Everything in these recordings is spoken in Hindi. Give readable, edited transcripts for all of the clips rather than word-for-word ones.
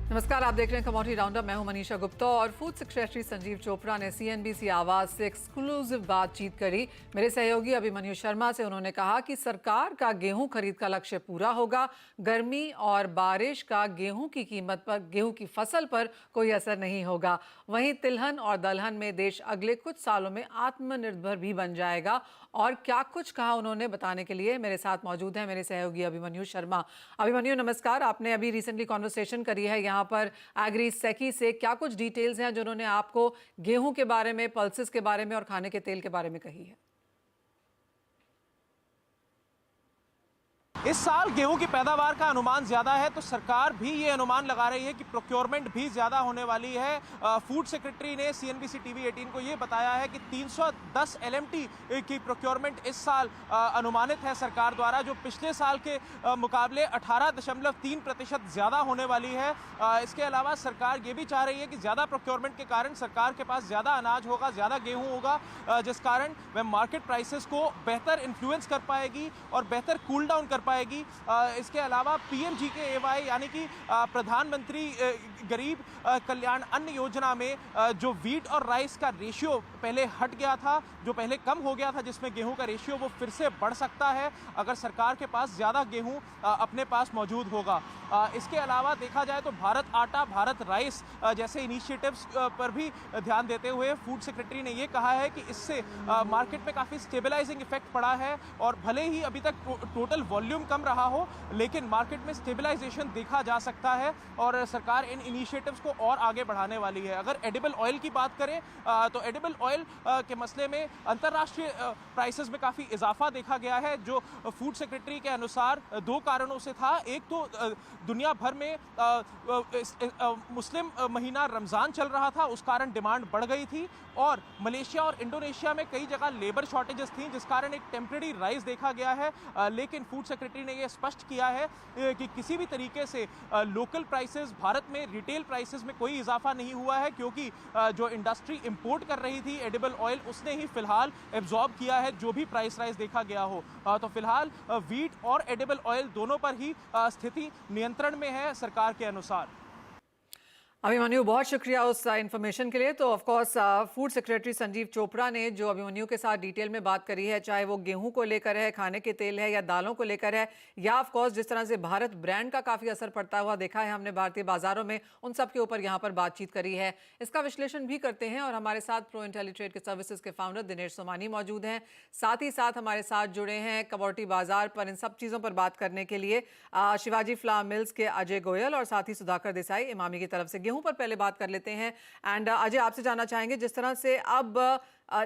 नमस्कार, आप देख रहे हैं कमोडिटी राउंडअप। मैं हूं मनीषा गुप्ता और फूड सेक्रेटरी संजीव चोपड़ा ने सीएनबीसी आवाज से एक्सक्लूसिव बातचीत करी। मेरे सहयोगी अभिमन्यु शर्मा से उन्होंने कहा कि सरकार का गेहूं खरीद का लक्ष्य पूरा होगा। गर्मी और बारिश का गेहूं की कीमत पर, गेहूं की फसल पर कोई असर नहीं होगा। वहीं तिलहन और दलहन में देश अगले कुछ सालों में आत्मनिर्भर भी बन जाएगा। और क्या कुछ कहा उन्होंने, बताने के लिए मेरे साथ मौजूद हैं मेरे सहयोगी अभिमन्यु शर्मा। अभिमन्यु नमस्कार, आपने अभी रिसेंटली कॉन्वर्सेशन करी है यहाँ पर एग्री सेकी से। क्या कुछ डिटेल्स हैं जो उन्होंने आपको गेहूं के बारे में, पल्सेस के बारे में और खाने के तेल के बारे में कही है? इस साल गेहूं की पैदावार का अनुमान ज्यादा है, तो सरकार भी ये अनुमान लगा रही है कि प्रोक्योरमेंट भी ज्यादा होने वाली है। फूड सेक्रेटरी ने सीएनबीसी टीवी 18 को ये बताया है कि 310 एलएमटी की प्रोक्योरमेंट इस साल अनुमानित है सरकार द्वारा, जो पिछले साल के मुकाबले 18.3% ज्यादा होने वाली है। इसके अलावा सरकार ये भी चाह रही है कि ज्यादा प्रोक्योरमेंट के कारण सरकार के पास ज्यादा अनाज होगा, ज्यादा गेहूं होगा, जिस कारण वह मार्केट प्राइसेस को बेहतर इन्फ्लुएंस कर पाएगी और बेहतर कूल डाउन कर पाएगी। इसके अलावा पीएमजीकेएवाई यानी कि प्रधानमंत्री गरीब कल्याण अन्न योजना में जो वीट और राइस का रेशियो पहले हट गया था, जो पहले कम हो गया था, जिसमें गेहूं का रेशियो वो फिर से बढ़ सकता है अगर सरकार के पास ज्यादा गेहूं अपने पास मौजूद होगा। इसके अलावा देखा जाए तो भारत आटा, भारत राइस जैसे इनिशिएटिव्स पर भी ध्यान देते हुए फूड सेक्रेटरी ने ये कहा है कि इससे मार्केट में काफी स्टेबलाइजिंग इफेक्ट पड़ा है। और भले ही अभी तक टोटल वॉल्यूम कम रहा हो, लेकिन मार्केट में स्टेबलाइजेशन देखा जा सकता है और सरकार इन इनिशिएटिव्स को और आगे बढ़ाने वाली है। अगर एडिबल ऑयल की बात करें तो एडिबल ऑयल के मसले में अंतर्राष्ट्रीय प्राइसेस में काफ़ी इजाफा देखा गया है, जो फूड सेक्रेटरी के अनुसार दो कारणों से था। एक तो दुनिया भर में मुस्लिम महीना रमज़ान चल रहा था, उस कारण डिमांड बढ़ गई थी, और मलेशिया और इंडोनेशिया में कई जगह लेबर शॉर्टेजेस थी, जिस कारण एक टेम्परेरी राइज देखा गया है। लेकिन फूड सेक्रेटरी ने यह स्पष्ट किया है कि किसी भी तरीके से लोकल प्राइसेस, भारत में रिटेल प्राइसेस में कोई इजाफा नहीं हुआ है, क्योंकि जो इंडस्ट्री इंपोर्ट कर रही थी एडिबल ऑयल, उसने ही फिलहाल एब्जॉर्ब किया है जो भी प्राइस राइज देखा गया हो। तो फिलहाल वीट और एडिबल ऑयल दोनों पर ही स्थिति नियंत्रण में है सरकार के अनुसार। अभिमन्यु, बहुत शुक्रिया उस इन्फॉर्मेशन के लिए। तो of course food secretary Sanjeev Chopra ने जो अभिमन्यु के साथ डिटेल में बात करी है, चाहे वो गेहूं को लेकर है, खाने के तेल है, या दालों को लेकर है, या ऑफ कोर्स जिस तरह से भारत ब्रांड का काफी असर पड़ता हुआ देखा है हमने भारतीय बाजारों में, उन सब के ऊपर यहाँ पर बातचीत करी है। इसका विश्लेषण भी करते हैं और हमारे साथ प्रो इंटेलीट्रेड के सर्विसेज के फाउंडर दिनेश सोमानी मौजूद हैं। साथ ही साथ हमारे साथ जुड़े हैं कमोडिटी बाजार पर इन सब चीज़ों पर बात करने के लिए शिवाजी फ्लावर मिल्स के अजय गोयल और साथ ही सुधाकर देसाई इमामी की तरफ से। गेहूं पर पहले बात कर लेते हैं। एंड अजय, आपसे जानना चाहेंगे, जिस तरह से अब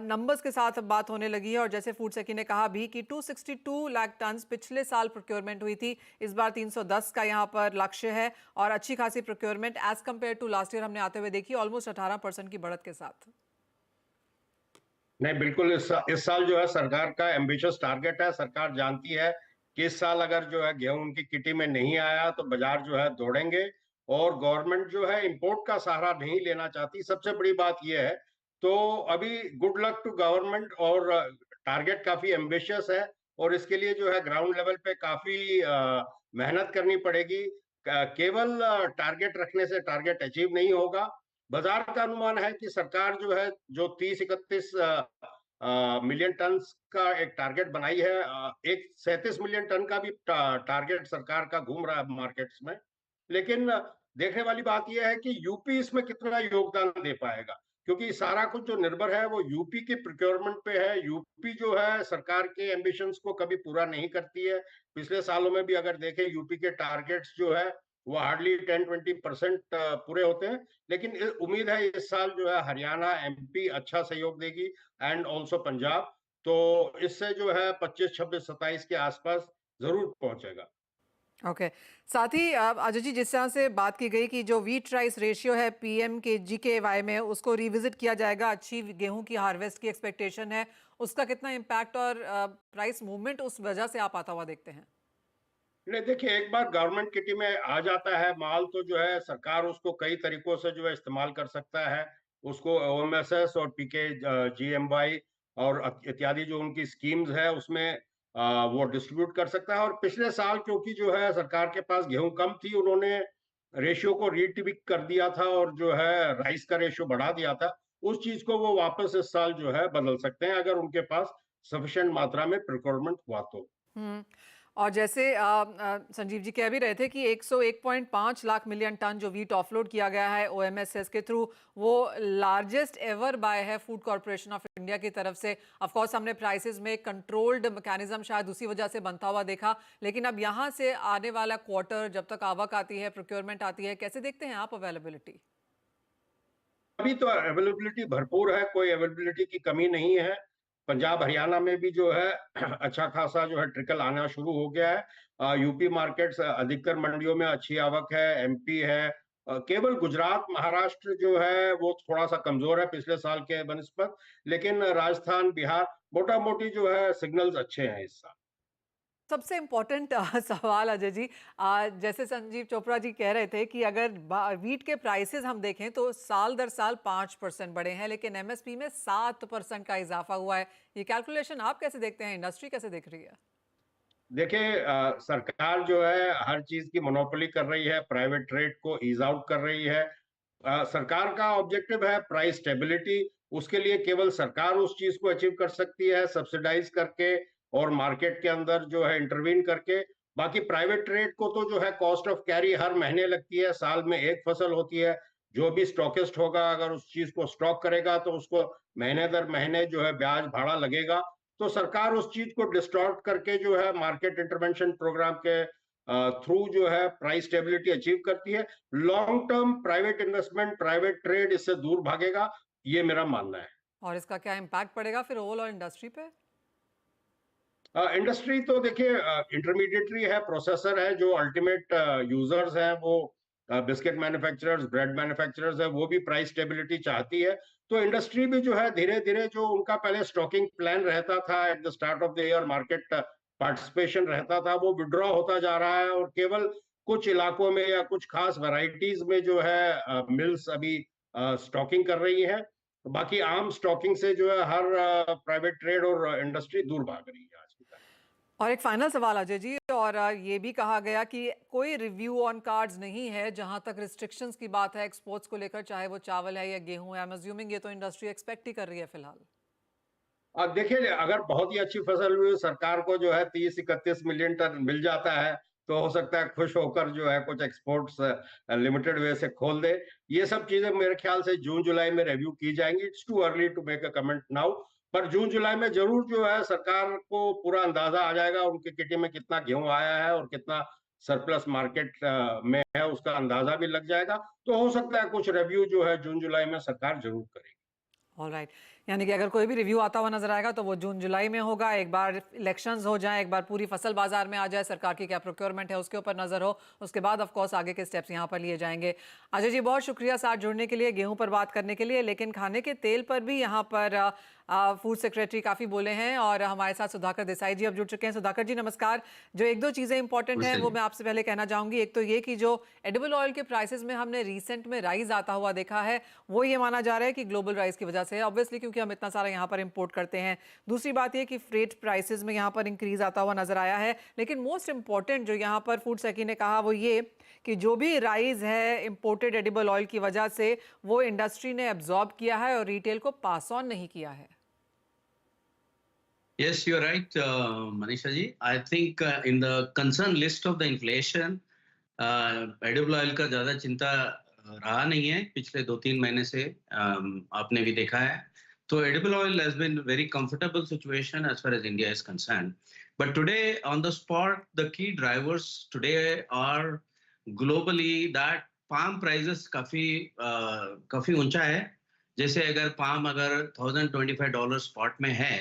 नंबर्स के साथ बात होने लगी है और जैसे फूड सेक्रेटरी ने कहा भी कि 262 लाख टन पिछले साल प्रोक्योरमेंट हुई थी, इस बार 310 का यहाँ पर लक्ष्य है और अच्छी खासी procurement as compare to last year हमने आते हुए देखी, ऑलमोस्ट 18% की बढ़त के साथ। नहीं, बिल्कुल इस साल जो है सरकार का एम्बिशियस टारगेट है। सरकार जानती है कि इस साल अगर जो है गेहूं उनकी किटी में नहीं आया तो बाजार जो है दौड़ेंगे, और गवर्नमेंट जो है इंपोर्ट का सहारा नहीं लेना चाहती। सबसे बड़ी बात यह है। तो अभी गुड लक टू गवर्नमेंट, और टारगेट काफी एम्बिशियस है और इसके लिए जो है ग्राउंड लेवल पे काफी मेहनत करनी पड़ेगी। केवल टारगेट रखने से टारगेट अचीव नहीं होगा। बाजार का अनुमान है कि सरकार जो है जो 30-31 मिलियन टन का एक टारगेट बनाई है। एक 37 मिलियन टन का भी टारगेट सरकार का घूम रहा है मार्केट्स में। लेकिन देखने वाली बात यह है कि यूपी इसमें कितना योगदान दे पाएगा, क्योंकि सारा कुछ जो निर्भर है वो यूपी के प्रोक्योरमेंट पे है। यूपी जो है सरकार के एम्बिशंस को कभी पूरा नहीं करती है। पिछले सालों में भी अगर देखें, यूपी के टारगेट्स जो है वो हार्डली 10-20% पूरे होते हैं। लेकिन उम्मीद है इस साल जो है हरियाणा, एमपी अच्छा सहयोग देगी, एंड ऑल्सो पंजाब। तो इससे जो है 25, 26, 27 के आसपास जरूर पहुंचेगा। ओके साथ ही अजय जी, जिस तरह से बात की गई कि जो वीट राइस रेशियो है पीएम के जीकेवाई में, उसको रिविजिट किया जाएगा, अच्छी गेहूं की हार्वेस्ट की एक्सपेक्टेशन है, उसका कितना इम्पैक्ट और प्राइस मूवमेंट उस वजह से आप आता हुआ देखते हैं? नहीं, देखिए, एक बार गवर्नमेंट किटी में आ जाता है माल तो जो है सरकार उसको कई तरीकों से जो है इस्तेमाल कर सकता है। उसको ओएमएसएस और पीके जीएमवाई और इत्यादि जो उनकी स्कीम्स है उसमें वो डिस्ट्रीब्यूट कर सकता है। और पिछले साल क्योंकि जो है सरकार के पास गेहूं कम थी, उन्होंने रेशियो को रीट्विक कर दिया था और जो है राइस का रेशियो बढ़ा दिया था, उस चीज को वो वापस इस साल जो है बदल सकते हैं अगर उनके पास सफिशिएंट मात्रा में प्रिक्योरमेंट हुआ तो। हम्म। और जैसे संजीव जी कह भी रहे थे कि 101.5 लाख मिलियन टन जो वीट ऑफलोड किया गया है ओएमएसएस के थ्रू, वो लार्जेस्ट एवर बाय है फूड कॉर्पोरेशन ऑफ इंडिया की तरफ से। ऑफ कोर्स हमने प्राइसेस में कंट्रोल्ड मैकेनिज्म शायद उसी वजह से बनता हुआ देखा, लेकिन अब यहाँ से आने वाला क्वार्टर जब तक आवक आती है, प्रोक्योरमेंट आती है, कैसे देखते हैं आप अवेलेबिलिटी? अभी तो अवेलेबिलिटी भरपूर है, कोई अवेलेबिलिटी की कमी नहीं है। पंजाब हरियाणा में भी जो है अच्छा खासा जो है ट्रिकल आना शुरू हो गया है। यूपी मार्केट्स अधिकतर मंडियों में अच्छी आवक है, एमपी है। केवल गुजरात महाराष्ट्र जो है वो थोड़ा सा कमजोर है पिछले साल के बनस्पत, लेकिन राजस्थान बिहार मोटा मोटी जो है सिग्नल्स अच्छे हैं इस साल। सबसे इम्पोर्टेंट सवाल अजय जी, जैसे संजीव चोपड़ा जी कह रहे थे कि अगर वीट के प्राइसेस हम देखें तो साल दर साल 5% बढ़े हैं, लेकिन एमएसपी में 7% का इजाफा हुआ है। ये कैलकुलेशन आप कैसे देखते हैं, इंडस्ट्री कैसे देख रही है? देखिए, सरकार जो है हर चीज की मोनोपोली कर रही है, प्राइवेट ट्रेड को ईज आउट कर रही है। सरकार का ऑब्जेक्टिव है प्राइस स्टेबिलिटी। उसके लिए केवल सरकार उस चीज को अचीव कर सकती है सब्सिडाइज करके और मार्केट के अंदर जो है इंटरवीन करके। बाकी प्राइवेट ट्रेड को तो जो है कॉस्ट ऑफ कैरी हर महीने लगती है, साल में एक फसल होती है। जो भी स्टॉकिस्ट होगा अगर उस चीज को स्टॉक करेगा तो उसको महीने दर महीने जो है ब्याज भाड़ा लगेगा। तो सरकार उस चीज को डिस्टॉर्ट करके जो है मार्केट इंटरवेंशन प्रोग्राम के थ्रू जो है प्राइस स्टेबिलिटी अचीव करती है। Long term private investment, private trade इससे दूर भागेगा, ये मेरा मानना है। और इसका क्या इम्पैक्ट पड़ेगा फिर ओवरऑल इंडस्ट्री पे? इंडस्ट्री तो देखिए इंटरमीडिएटरी है, प्रोसेसर है, जो अल्टीमेट यूजर्स हैं वो बिस्किट मैन्युफैक्चरर्स, ब्रेड मैन्युफैक्चरर्स है, वो भी प्राइस स्टेबिलिटी चाहती है। तो इंडस्ट्री भी जो है धीरे धीरे जो उनका पहले स्टॉकिंग प्लान रहता था at the start of the year, market participation रहता था, वो विड्रॉ होता जा रहा है और केवल कुछ इलाकों में या कुछ खास वैरायटीज में जो है मिल्स अभी स्टॉकिंग कर रही है। बाकी आम स्टॉकिंग से जो है हर प्राइवेट ट्रेड और इंडस्ट्री दूर भाग रही है आज की तारीख में। और एक फाइनल सवाल अजय जी, और ये भी कहा गया कि कोई रिव्यू ऑन कार्ड्स नहीं है जहां तक रिस्ट्रिक्शंस की बात है एक्सपोर्ट्स को लेकर, चाहे वो चावल है या गेहूं है। आई एम अज्यूमिंग ये तो इंडस्ट्री एक्सपेक्ट ही कर रही है फिलहाल। अब देखिए, अगर बहुत ही अच्छी फसल हुई, सरकार को जो है 30-31 मिलियन टन मिल जाता है, तो हो सकता है खुश होकर जो है कुछ एक्सपोर्ट्स लिमिटेड वे से खोल दे। ये सब चीजें मेरे ख्याल से जून जुलाई में रिव्यू की जाएंगी। It's too early to make a comment now, पर जून जुलाई में जरूर जो है सरकार को पूरा अंदाजा आ जाएगा उनके किटी में कितना गेहूं आया है और कितना सरप्लस मार्केट में है, उसका अंदाजा भी लग जाएगा। तो हो सकता है कुछ रिव्यू जो है जून जुलाई में सरकार जरूर करेगी। ऑलराइट, यानी कि अगर कोई भी रिव्यू आता हुआ नजर आएगा तो वो जून जुलाई में होगा। एक बार इलेक्शंस हो जाएं, एक बार पूरी फसल बाजार में आ जाए, सरकार की क्या प्रोक्योरमेंट है उसके ऊपर नजर हो, उसके बाद ऑफ कोर्स आगे के स्टेप्स यहाँ पर लिए जाएंगे। अजय जी बहुत शुक्रिया साथ जुड़ने के लिए, गेहूं पर बात करने के लिए। लेकिन खाने के तेल पर भी यहाँ पर फूड सेक्रेटरी काफी बोले हैं और हमारे साथ सुधाकर देसाई जी अब जुड़ चुके हैं। सुधाकर जी नमस्कार। जो एक दो चीजें इंपॉर्टेंट हैं वो मैं आपसे पहले कहना चाहूंगी। एक तो ये कि जो एडिबल ऑयल के प्राइसेस में हमने रिसेंट में राइज आता हुआ देखा है, वो ये माना जा रहा है कि ग्लोबल राइज की वजह से है, ऑब्वियसली क्योंकि हम इतना सारा यहाँ पर इंपोर्ट करते हैं। दूसरी बात ये कि फ्रेट प्राइसेस में यहाँ पर इंक्रीज आता हुआ नजर आया है। लेकिन मोस्ट इंपॉर्टेंट जो यहाँ पर फूड सेक्रेटरी ने कहा वो ये कि जो भी राइज है इंपोर्टेड एडिबल ऑयल की वजह से, वो इंडस्ट्री ने एब्जॉर्ब किया है और रिटेल को पास ऑन नहीं किया है। Yes, you're right, Manisha ji. I think in the concern list of the inflation, edible oil का ज़्यादा चिंता रहा नहीं है पिछले 2-3 महीने से, आपने भी देखा है। So edible oil has been very comfortable situation as far as India is concerned. But today on the spot, the key drivers today are globally that palm prices काफी ऊंचा है। जैसे अगर palm अगर $1,025 spot में है,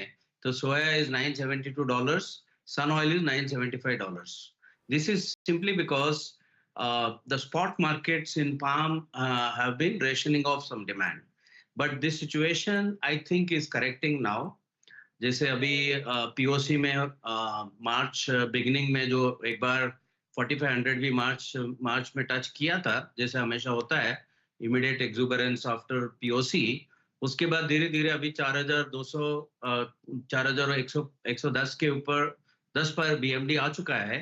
तो soya is $972, sun oil is $975. This is simply because the spot markets in palm have been rationing off some demand. But this situation, I think, is correcting now. जैसे अभी POC में मार्च बिगिनिंग में जो एक बार 4500 भी मार्च में टच किया था, जैसे हमेशा होता है, इमीडिएट एक्सुबरेंस आफ्टर POC। उसके बाद धीरे धीरे अभी 4200 4110 के ऊपर 10 पर BMD आ चुका है।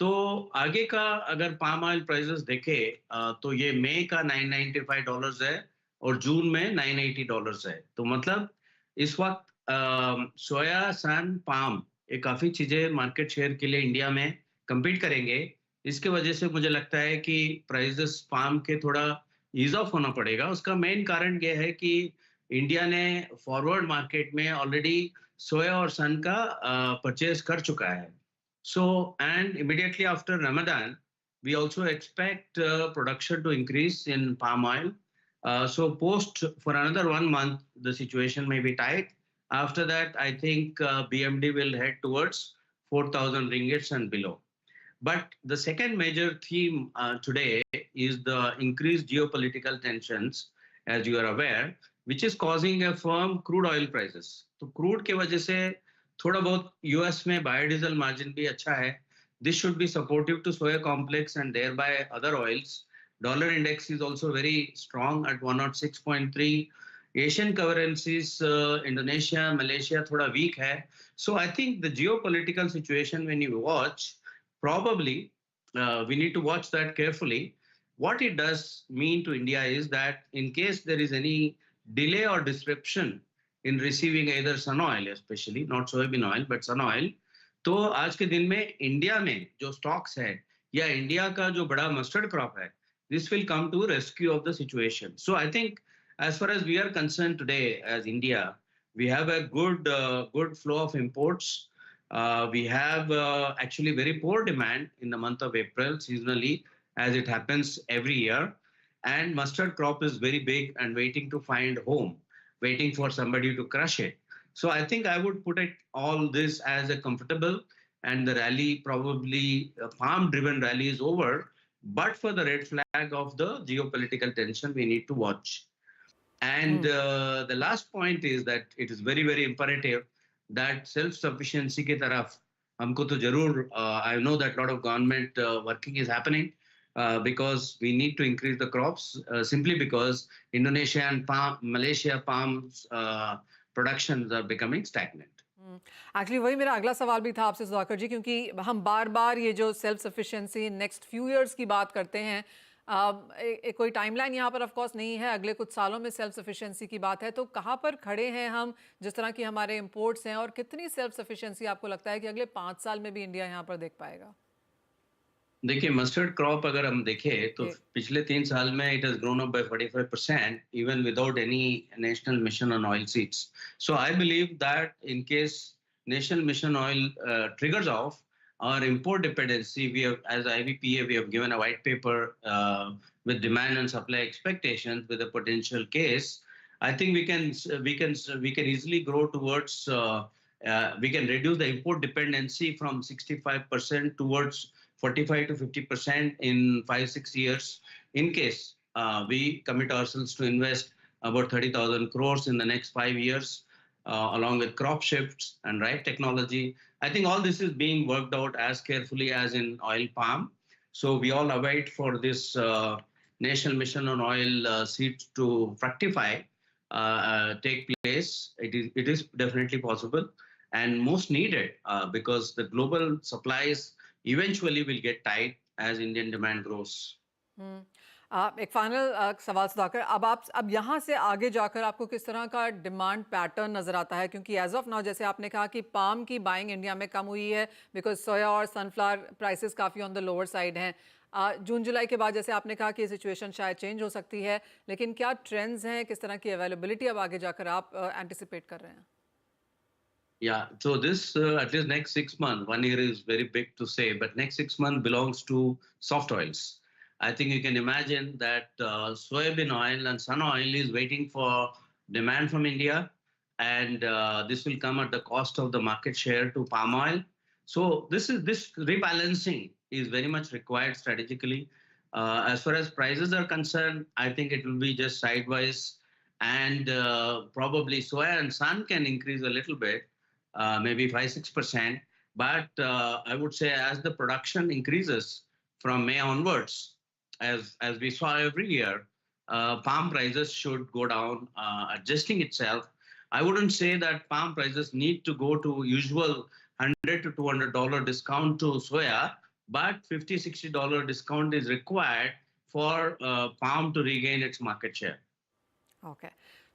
तो आगे का अगर पाम ऑयल प्राइसेस देखे तो ये मई का $995 है और जून में $980 है। तो मतलब इस वक्त सोया, सन, पाम ये काफी चीजें मार्केट शेयर के लिए इंडिया में compete करेंगे। इसके वजह से मुझे लगता है कि प्राइसेस पाम के थोड़ा ईज ऑफ होना पड़ेगा। उसका मेन कारण ये है कि इंडिया ने फॉरवर्ड मार्केट में ऑलरेडी सोया और सन का परचेज कर चुका है। So, and immediately after Ramadan, we also expect production to increase in palm oil. So, post for another 1 month, the situation may be tight. After that, I think BMD will head towards 4,000 ringgits and below. But the second major theme today is the increased geopolitical tensions, as you are aware, which is causing a firm crude oil prices. तो crude के वजह से थोड़ा बहुत यूएस में बायोडीजल मार्जिन भी अच्छा है. This should be supportive to soya complex and thereby other oils. Dollar index is also very strong at 106.3. Asian currencies, Indonesia, Malaysia, thoda weak hai. So I think the geopolitical situation, when you watch, probably we need to watch that carefully. What it does mean to India is that in case there is any delay or disruption in receiving either sun oil, especially not soybean oil, but sun oil, तो आज के दिन में इंडिया में जो स्टॉक्स है या इंडिया का जो बड़ा मस्टर्ड क्रॉप है, this will come to rescue of the situation. So I think as far as we are concerned today as India, we have a good flow of imports. We have actually very poor demand in the month of April seasonally, as it happens every year. And mustard crop is very big and waiting to find home, waiting for somebody to crush it. So I think I would put it all this as a comfortable, and the rally probably farm-driven rally is over. But for the red flag of the geopolitical tension, we need to watch. And the last point is that it is very, very imperative that self-sufficiency ke taraf humko to jarur, I know that a lot of government working is happening because we need to increase the crops simply because Indonesia and Malaysia palms productions are becoming stagnant. Actually वही मेरा अगला सवाल भी था आपसे सुधाकर जी, क्योंकि हम बार बार ये जो self sufficiency next few years की बात करते हैं, कोई टाइमलाइन यहाँ पर ऑफ कोर्स नहीं है, अगले कुछ सालों में सेल्फ सफिशिएंसी की बात है, तो कहाँ पर खड़े हैं हम जिस तरह की हमारे इंपोर्ट्स हैं, और कितनी सेल्फ सफिशिएंसी आपको लगता है कि अगले 5 साल में भी इंडिया यहाँ पर देख पाएगा? देखिए, मस्टर्ड क्रॉप अगर हम देखें तो पिछले 3 साल में it has grown up by 45% even without any national mission on oil seeds. So I believe that in case national mission oil triggers off, our import dependency, we have, as IBPA, we have given a white paper with demand and supply expectations with a potential case. I think we can easily grow towards we can reduce the import dependency from 65% towards 45 to 50% in 5-6 years in case we commit ourselves to invest about 30,000 crores in the next 5 years along with crop shifts and right technology. I think all this is being worked out as carefully as in oil palm. So we all await for this national mission on oil seeds to fructify, take place. It is definitely possible and most needed because the global supplies eventually will get tight as Indian demand grows. एक फाइनल सवाल सुधाकर, अब यहाँ से आगे जाकर आपको किस तरह का डिमांड पैटर्न नजर आता है? क्योंकि एज ऑफ नाउ जैसे आपने कहा कि पाम की बाइंग इंडिया में कम हुई है बिकॉज सोया और सनफ्लावर प्राइसेस काफ़ी ऑन द लोअर साइड हैं. जून जुलाई के बाद जैसे आपने कहा कि सिचुएशन शायद चेंज हो सकती है, लेकिन क्या ट्रेंड्स हैं, किस तरह की अवेलेबिलिटी अब आगे जाकर आप एंटिसिपेट कर रहे हैं? Yeah, so this at least next 6 months, 1 year is very big to say, but next 6 months belongs to soft oils. I think you can imagine that soybean oil and sun oil is waiting for demand from India, and this will come at the cost of the market share to palm oil. So this rebalancing is very much required strategically. As far as prices are concerned, I think it will be just sideways, and probably soya and sun can increase a little bit. Maybe 5-6%, but I would say as the production increases from May onwards, as we saw every year, palm prices should go down, adjusting itself. I wouldn't say that palm prices need to go to usual $100 to $200 discount to soya, but $50-60 discount is required for palm to regain its market share. Okay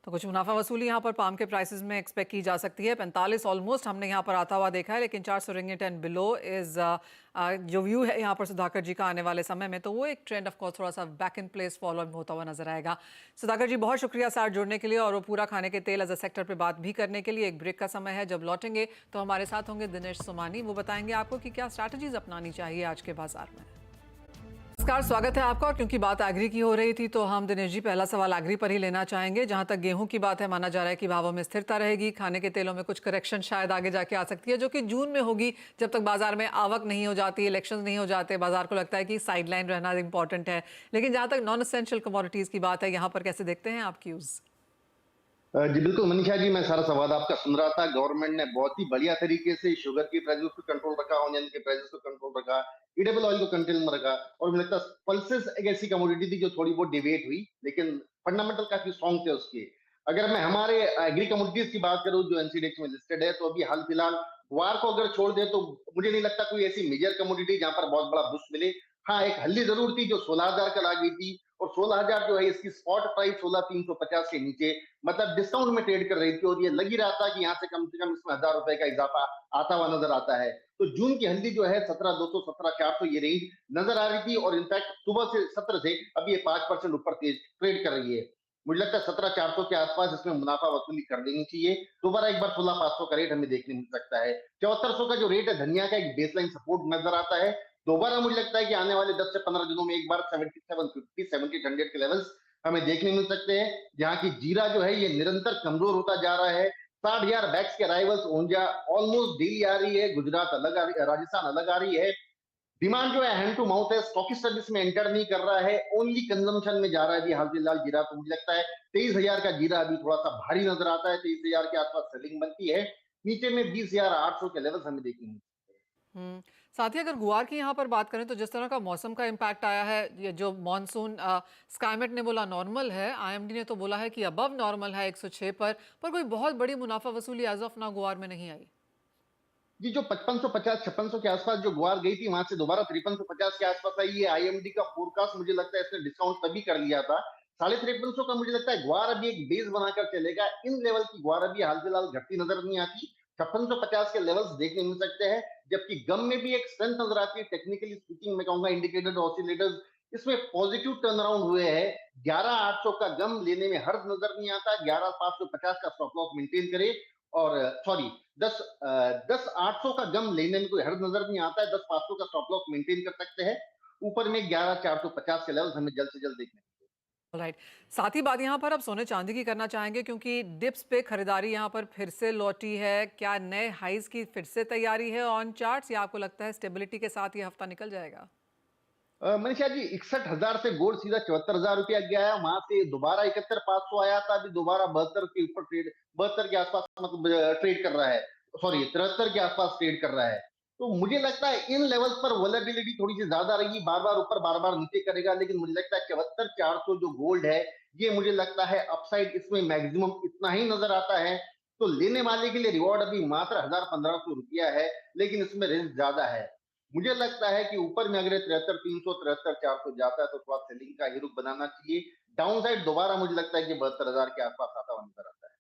तो कुछ मुनाफा वसूली यहाँ पर पाम के प्राइसेस में एक्सपेक्ट की जा सकती है 45 ऑलमोस्ट हमने यहाँ पर आता हुआ देखा है, लेकिन 400 रिंगिट एंड बिलो इज जो व्यू है यहाँ पर सुधाकर जी का आने वाले समय में, तो वो एक ट्रेंड ऑफ कोर्स थोड़ा सा बैक इन प्लेस फॉलो होता हुआ नजर आएगा। सुधाकर जी बहुत शुक्रिया साथ जुड़ने के लिए और वो पूरा खाने के तेल एज अ सेक्टर पे बात भी करने के लिए। एक ब्रेक का समय है, जब लौटेंगे तो हमारे साथ होंगे दिनेश सोमानी, वो बताएंगे आपको कि क्या स्ट्रैटेजीज अपनानी चाहिए आज के बाजार में। नमस्कार, स्वागत है आपका। और क्योंकि बात एग्री की हो रही थी तो हम दिनेश जी पहला सवाल एग्री पर ही लेना चाहेंगे। जहां तक गेहूं की बात है, माना जा रहा है कि भावों में स्थिरता रहेगी, खाने के तेलों में कुछ करेक्शन शायद आगे जाके आ सकती है, जो कि जून में होगी जब तक बाजार में आवक नहीं हो जाती, इलेक्शंस नहीं हो जाते, बाजार को लगता है कि साइडलाइन रहना इंपॉर्टेंट है। लेकिन जहां तक नॉन एसेंशियल कमोडिटीज की बात है, यहाँ पर कैसे देखते हैं आपकी यूज? जी बिल्कुल मनीषा जी, मैं सारा संवाद आपका सुन रहा था। गवर्नमेंट ने बहुत ही बढ़िया तरीके से शुगर की प्राइसेस को कंट्रोल रखा, ऑनियन के प्राइसेस को कंट्रोल रखा, ईडेबल ऑयल को कंट्रोल में रखा, और मुझे लगता है पल्सेस एक ऐसी कमोडिटी थी जो थोड़ी बहुत डिवेट हुई, लेकिन फंडामेंटल काफी स्ट्रॉन्ग थे उसके। अगर मैं हमारे एग्री कमोडिटीज की बात करूं जो एनसीडीएक्स में लिस्टेड है, तो अभी हाल फिलहाल गुआर को अगर छोड़ दे तो मुझे नहीं लगता कोई ऐसी मेजर कमोडिटी जहां पर बहुत बड़ा बूस्ट मिले। हाँ, एक हल्ली जरूर थी जो 16,000 कल आ गई थी, और 16,000 जो है इसकी स्पॉट प्राइस 16,350 के नीचे मतलब डिस्काउंट में ट्रेड कर रही थी, और ये लग ही रहा था कि यहाँ से कम इसमें 1,000 रुपए का इजाफा आता हुआ नजर आता है। तो जून की हल्दी जो है 17,200 17,400 ये रेंज नजर आ रही थी, और इनफैक्ट सुबह से 17 से अब ये 5% ऊपर तेज ट्रेड कर रही है। मुझे लगता है 17,400 के आसपास इसमें मुनाफा वसूली कर देनी चाहिए। दोबारा एक बार 16,500 का रेट हमें देखने मिल सकता है। 7400 का जो रेट है धनिया का, एक बेसलाइन सपोर्ट नजर आता है। दोबारा मुझे लगता है कि आने वाले 10 से 15 दिनों में एक बार 7750 7800 के लेवल्स हमें देखने मिल सकते हैं, जहां की जीरा जो है ये निरंतर कमजोर होता जा रहा है। 60,000 बैक्स के अराइवल्स ओंजा ऑलमोस्ट डेली आ रही है, गुजरात अलग आ रही है, राजस्थान अलग आ रही है। डिमांड जो है हैंड टू माउथ है, स्टॉकिस्ट सर्विस में एंटर नहीं कर रहा है, ओनली कंजम्पशन में जा रहा है अभी हाल फिलहाल जीरा। तो मुझे लगता है 23,000 का जीरा अभी थोड़ा सा भारी नजर आता है, 23,000 के आसपास सेलिंग बनती है। नीचे में 20,800 के लेवल्स हमें देखने मिलते हैं। साथ ही अगर गुआर की यहाँ पर बात करें तो जिस तरह का मौसम का इम्पैक्ट आया है, ये जो मॉनसून स्काईमेट ने बोला नॉर्मल है, आईएमडी ने तो बोला है कि अबव नॉर्मल है 106 पर कोई बहुत बड़ी मुनाफा वसूली एज ऑफ ना गुआर में नहीं आई। जी, जो 5550 5600 के आसपास जो गुआर गई थी, वहां से दोबारा 5350 के आसपास आई। ये आईएमडी का फोरकास्ट मुझे लगता है इसने डिस्काउंट तभी कर लिया था। 5350 का मुझे लगता है गुआर अभी एक बेस बनाकर चलेगा। इन लेवल की गुआर अभी हाल फिलहाल घटती नजर नहीं आती। 5650 के लेवल्स देखने मिल सकते हैं, जबकि गम में भी एक स्ट्रेंथ नजर आती है। टेक्निकली स्पीकिंग मैं कहूंगा इंडिकेटेड ऑसिलेटर्स इसमें पॉजिटिव टर्न अराउंड हुए हैं। 11800 का गम लेने में हर्ज नजर नहीं आता। 11550 का स्टॉप लॉस मेंटेन करे, और सॉरी 10,800 का गम लेने में कोई हर्ज नजर नहीं आता है। 10,500 का स्टॉप लॉस मेंटेन कर सकते हैं। ऊपर में 11,450 के लेवल्स हमें जल्द से जल्द देखने। राइट, साथ ही बात यहाँ पर अब सोने चांदी की करना चाहेंगे, क्योंकि डिप्स पे खरीदारी यहाँ पर फिर से लौटी है। क्या नए हाइज की फिर से तैयारी है ऑन चार्ट्स, या आपको लगता है स्टेबिलिटी के साथ ये हफ्ता निकल जाएगा? मनीषा जी, 61,000 से गोल्ड सीधा 74,000 रुपया गया है। वहां से दोबारा 71,500 आया था, अभी दोबारा 72 के ऊपर ट्रेड, 72 के आसपास मतलब ट्रेड कर रहा है, सॉरी 73 के आसपास ट्रेड कर रहा है। तो मुझे लगता है इन लेवल्स पर वोलेटिलिटी थोड़ी सी ज्यादा रहेगी, बार बार ऊपर बार बार नीचे करेगा, लेकिन मुझे लगता है 74,400 जो गोल्ड है, ये मुझे लगता है अपसाइड इसमें मैक्सिमम इतना ही नजर आता है। तो लेने वाले के लिए रिवॉर्ड अभी मात्र 1,000-1,500 रुपया है, लेकिन इसमें रिस्क ज्यादा है। मुझे लगता है कि ऊपर में अगर 73,300 73,400 जाता है तो थोड़ा सेलिंग का ही रुख बनाना चाहिए। डाउन साइड दोबारा मुझे लगता है कि 72,000 के आसपास आता हुआ नजर आता है।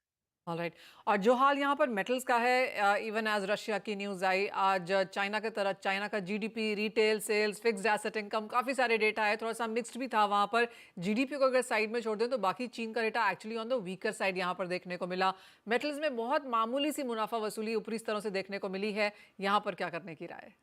ऑलराइट, और जो हाल यहाँ पर मेटल्स का है, इवन एज रशिया की न्यूज़ आई आज, चाइना के तरह चाइना का GDP, retail sales, fixed asset income, काफ़ी सारे डेटा है, थोड़ा सा मिक्स्ड भी था वहाँ पर। जीडीपी को अगर साइड में छोड़ दें तो बाकी चीन का data actually on the weaker side यहाँ पर देखने को मिला। मेटल्स में बहुत मामूली सी मुनाफा वसूली ऊपरी स्तरों से देखने को मिली है, यहाँ पर क्या करने की राय है?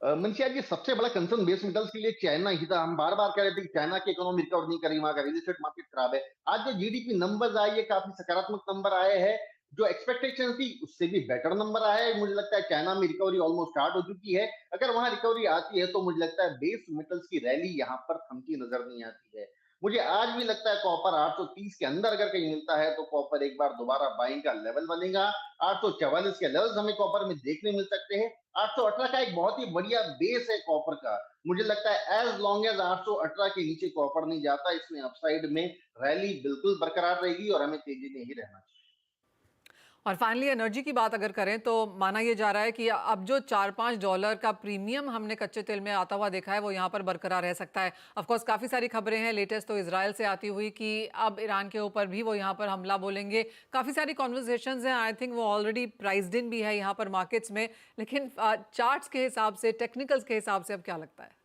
मनशिया जी, सबसे बड़ा कंसर्न बेस मेटल्स के लिए चाइना ही था। हम बार बार कह रहे थे कि चाइना की इकोनॉमी रिकवर नहीं करी, वहां का रियल एस्टेट मार्केट खराब है। आज जो जीडीपी नंबर्स आए ये काफी सकारात्मक नंबर आए हैं। जो एक्सपेक्टेशन थी उससे भी बेटर नंबर आया है। मुझे लगता है चाइना में रिकवरी ऑलमोस्ट स्टार्ट हो चुकी है। अगर वहां रिकवरी आती है तो मुझे लगता है बेस मेटल्स की रैली यहाँ पर थमती नजर नहीं आती है। मुझे आज भी लगता है कॉपर 830 के अंदर अगर कहीं मिलता है तो कॉपर एक बार दोबारा बाइंग का लेवल बनेगा। 844 के लेवल्स हमें कॉपर में देखने मिल सकते हैं। 818 का एक बहुत ही बढ़िया बेस है कॉपर का। मुझे लगता है एज लॉन्ग एज 818 के नीचे कॉपर नहीं जाता, इसमें अपसाइड में रैली बिल्कुल बरकरार रहेगी और हमें तेजी में ही रहना चाहिए। और फाइनली एनर्जी की बात अगर करें तो माना यह जा रहा है कि अब जो $4-5 का प्रीमियम हमने कच्चे तेल में आता हुआ देखा है वो यहाँ पर बरकरार रह सकता है। ऑफ कोर्स काफ़ी सारी खबरें हैं, लेटेस्ट तो इजराइल से आती हुई कि अब ईरान के ऊपर भी वो यहाँ पर हमला बोलेंगे। काफ़ी सारी कॉन्वर्सेशंस हैं, आई थिंक वो ऑलरेडी प्राइस्ड इन भी है यहाँ पर मार्केट्स में। लेकिन चार्ट्स के हिसाब से, टेक्निकल्स के हिसाब से अब क्या लगता है?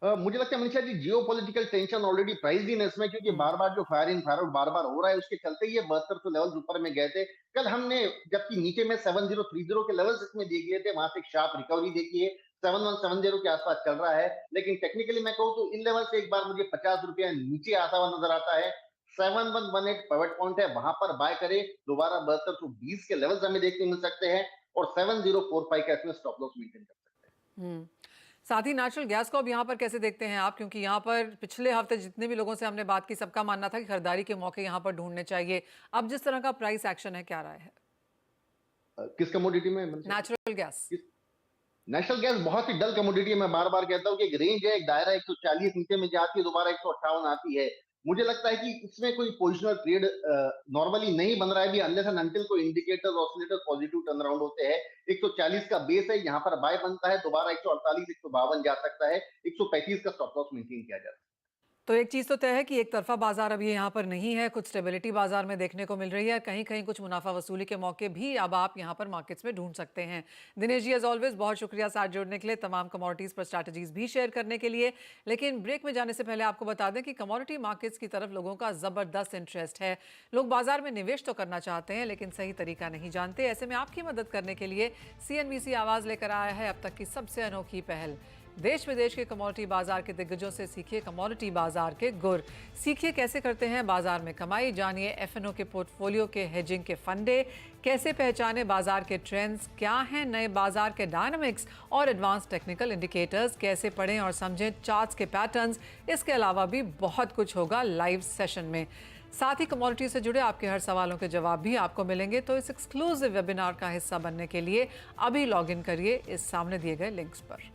मुझे लगता है Manisha ji geopolitical tension already price in है इसमें, क्योंकि बार बार जो फायर इन फायर आउट बार बार हो रहा है उसके चलते ये 7200 लेवल ऊपर में गए थे। कल हमने जबकि नीचे में 7030 के लेवल्स इसमें दिए गए थे, वहां से एक शार्प रिकवरी देखी है, 7170 के आसपास चल रहा है। लेकिन टेक्निकली मैं कहूँ तो इन लेवल से एक बार मुझे ₹50 नीचे आता हुआ नजर आता है। 7118 पिवट पॉइंट है, वहां पर बाय करे, दोबारा 7220 के लेवल्स हमें देखने मिल सकते हैं और 7045 का इसमें स्टॉप लॉस मेंटेन कर सकते हैं। साथ ही नेचुरल गैस को अब यहाँ पर कैसे देखते हैं आप, क्योंकि यहाँ पर पिछले हफ्ते जितने भी लोगों से हमने बात की सबका मानना था कि खरीदारी के मौके यहाँ पर ढूंढने चाहिए। अब जिस तरह का प्राइस एक्शन है, क्या राय है? किस कमोडिटी में? Natural gas. नेशनल गैस बहुत ही डल कमोडिटी है। मैं बार बार कहता हूँ कि एक रेंज है, एक दायरा 140 नीचे में जाती है, दोबारा 158 आती है। मुझे लगता है कि इसमें कोई पोजिशनल ट्रेड नॉर्मली नहीं बन रहा है भी, अनलेस एंड अनटिल कोई indicators oscillators positive turn around होते हैं। 140 का बेस है, यहाँ पर बाय बनता है, दोबारा 148 152 जा सकता है, 135 का स्टॉप लॉस मेंटेन किया जा सकता है। तो एक चीज़ तो तय है कि एक तरफा बाजार अब ये यहाँ पर नहीं है, कुछ स्टेबिलिटी बाजार में देखने को मिल रही है, कहीं कहीं कुछ मुनाफा वसूली के मौके भी अब आप यहाँ पर मार्केट्स में ढूंढ सकते हैं। दिनेश जी एज ऑलवेज बहुत शुक्रिया साथ जुड़ने के लिए, तमाम कमोडिटीज़ पर स्ट्रैटेजीज भी शेयर करने के लिए। लेकिन ब्रेक में जाने से पहले आपको बता दें कि कमोडिटी मार्केट्स की तरफ लोगों का ज़बरदस्त इंटरेस्ट है। लोग बाजार में निवेश तो करना चाहते हैं लेकिन सही तरीका नहीं जानते। ऐसे में आपकी मदद करने के लिए CNBC आवाज़ लेकर आया है अब तक की सबसे अनोखी पहल। देश विदेश के कमोडिटी बाजार के दिग्गजों से सीखिए कमोडिटी बाजार के गुर, सीखिए कैसे करते हैं बाजार में कमाई, जानिए FNO के पोर्टफोलियो के हेजिंग के फंडे, कैसे पहचाने बाजार के ट्रेंड्स, क्या हैं नए बाजार के डायनामिक्स और एडवांस टेक्निकल इंडिकेटर्स, कैसे पढ़ें और समझें चार्ट्स के पैटर्न्स। इसके अलावा भी बहुत कुछ होगा लाइव सेशन में। साथ ही कमोडिटी से जुड़े आपके हर सवालों के जवाब भी आपको मिलेंगे। तो इस एक्सक्लूसिव वेबिनार का हिस्सा बनने के लिए अभी लॉग इन करिए इस सामने दिए गए लिंक्स पर।